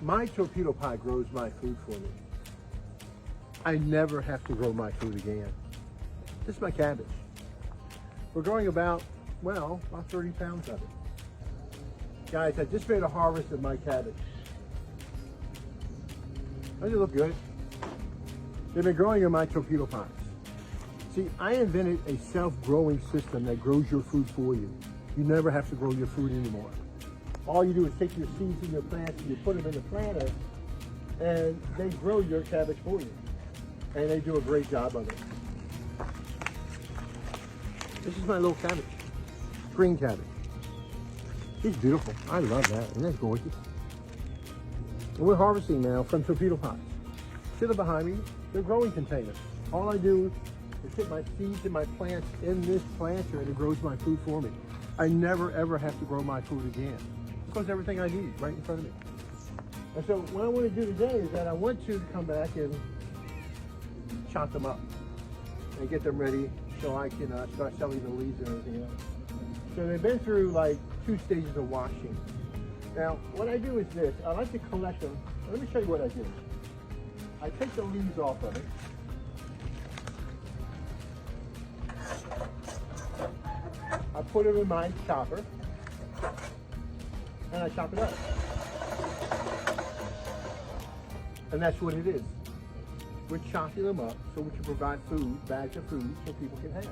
My torpedo pot grows my food for me. I never have to grow my food again. This is my cabbage. We're growing about 30 pounds of it. Guys, I just made a harvest of my cabbage. Doesn't it look good? They've been growing in my torpedo pots. See, I invented a self-growing system that grows your food for you. You never have to grow your food anymore. All you do is take your seeds and your plants and you put them in the planter and they grow your cabbage for you. And they do a great job of it. This is my little cabbage, green cabbage. She's beautiful. I love that. Isn't that gorgeous? And we're harvesting now from torpedo pots. See them behind me? They're growing containers. All I do is put my seeds and my plants in this planter and it grows my food for me. I never ever have to grow my food again. Because everything I need right in front of me. And so what I want to do today is that I want to come back and chop them up and get them ready so I can start selling the leaves and everything else. So they've been through like 2 stages of washing. Now, what I do is this. I like to collect them. Let me show you what I do. I take the leaves off of it. I put them in my chopper. And I chop it up. And that's what it is. We're chopping them up so we can provide food, bags of food, so people can have.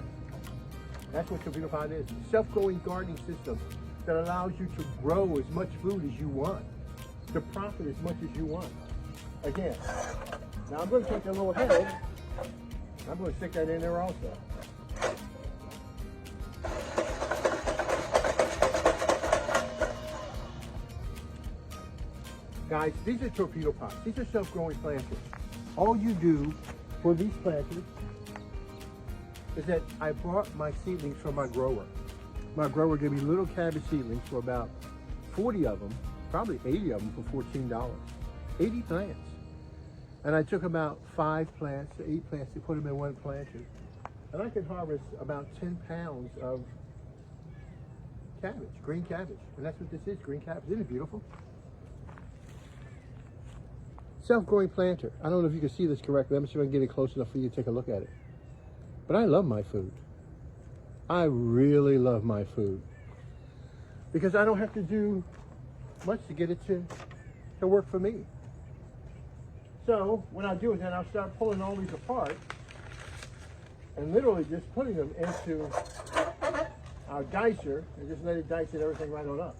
That's what torpedo pot is. A self-growing gardening system that allows you to grow as much food as you want, to profit as much as you want. Again, now I'm going to take the little head, I'm going to stick that in there also. Guys, these are torpedo pots. These are self-growing planters. All you do for these planters is that I bought my seedlings from my grower. My grower gave me little cabbage seedlings for about 40 of them, probably 80 of them for $14. 80 plants. And I took about 5 plants to 8 plants to put them in one planter. And I could harvest about 10 pounds of cabbage, green cabbage. And that's what this is, green cabbage. Isn't it beautiful? Self-growing planter. I don't know if you can see this correctly. Let me see if I can get it close enough for you to take a look at it. But I love my food. I really love my food. Because I don't have to do much to get it to work for me. So what I'll do is then I'll start pulling all these apart and literally just putting them into our dicer and just let it dice it everything right on up.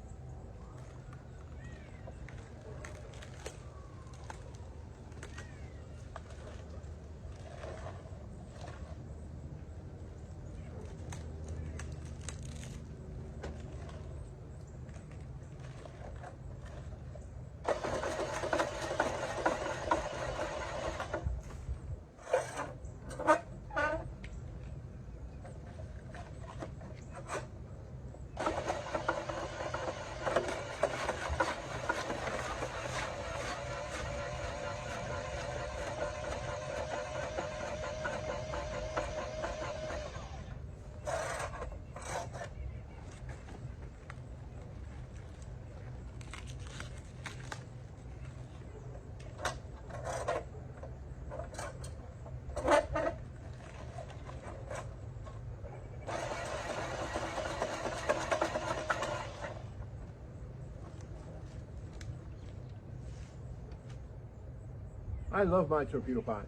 I love my torpedo pots.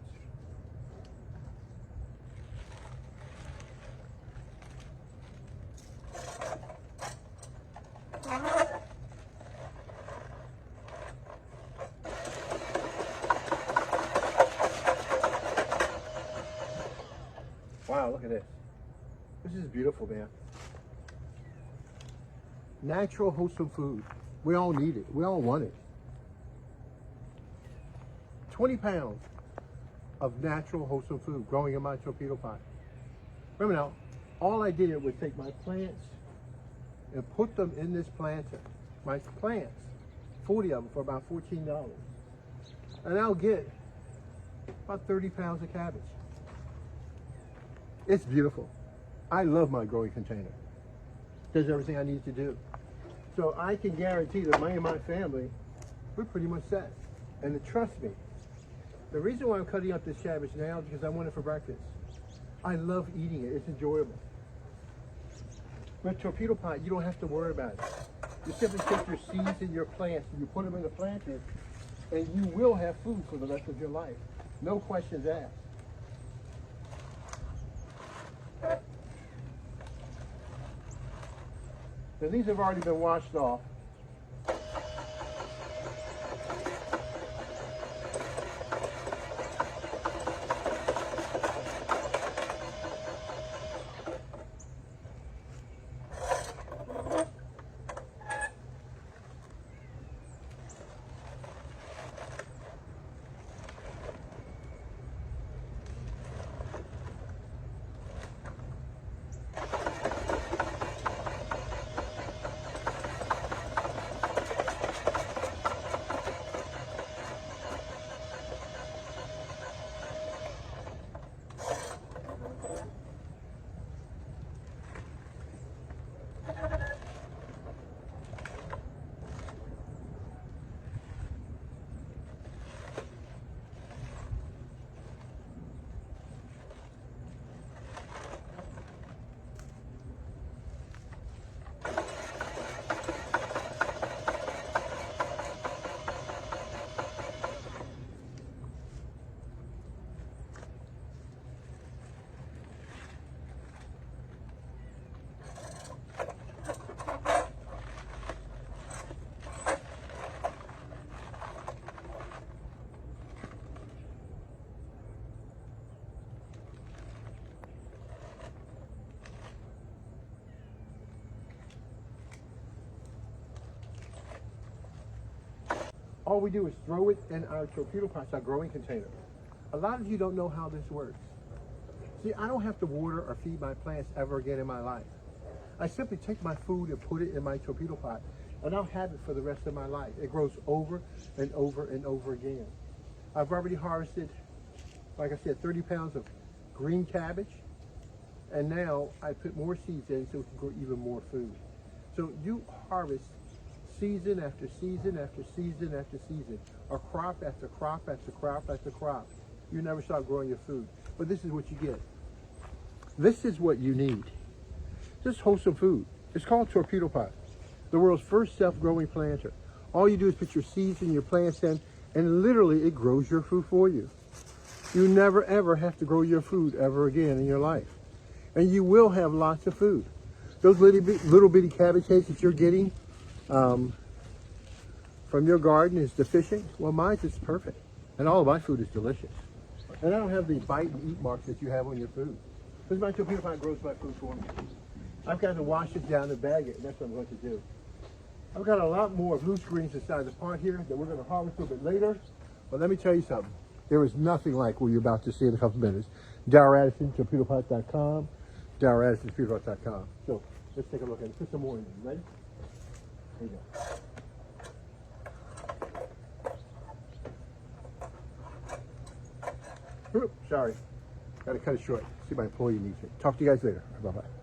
Wow, look at this. This is beautiful, man. Natural, wholesome food. We all need it. We all want it. 20 pounds of natural, wholesome food growing in my torpedo pot. Remember now, all I did was take my plants and put them in this planter. My plants, 40 of them for about $14. And I'll get about 30 pounds of cabbage. It's beautiful. I love my growing container. Does everything I need to do. So I can guarantee that me and my family we're pretty much set. And trust me, the reason why I'm cutting up this cabbage now is because I want it for breakfast. I love eating it. It's enjoyable. With torpedo pot, you don't have to worry about it. You simply take your seeds and your plants and you put them in the planter, and you will have food for the rest of your life. No questions asked. Now these have already been washed off. All we do is throw it in our torpedo pots, our growing container. A lot of you don't know how this works. See, I don't have to water or feed my plants ever again in my life. I simply take my food and put it in my torpedo pot, and I'll have it for the rest of my life. It grows over and over and over again. I've already harvested, like I said, 30 pounds of green cabbage, and now I put more seeds in so it can grow even more food. So you harvest season after season after season after season, or crop after crop after crop after crop. You never stop growing your food. But this is what you get. This is what you need. This wholesome food. It's called torpedo pot, the world's first self-growing planter. All you do is put your seeds and your plants in, and literally it grows your food for you. You never ever have to grow your food ever again in your life. And you will have lots of food. Those little bitty cabbage heads that you're getting from your garden is deficient. Well, mine's is perfect. And all of my food is delicious. And I don't have the bite and eat marks that you have on your food. Because my torpedo pot grows my food for me. I've got to wash it down and bag it, and that's what I'm going to do. I've got a lot more loose greens inside the pot here that we're going to harvest a little bit later. But let me tell you something. There is nothing like what you're about to see in a couple minutes. Darrell Addison, torpedopot.com. Darrell Addison, torpedopot.com. So let's take a look at it. Put some more in there. Ready? There you go. Oops, sorry. Got to cut it short. See, my employee needs it. Talk to you guys later. Bye-bye.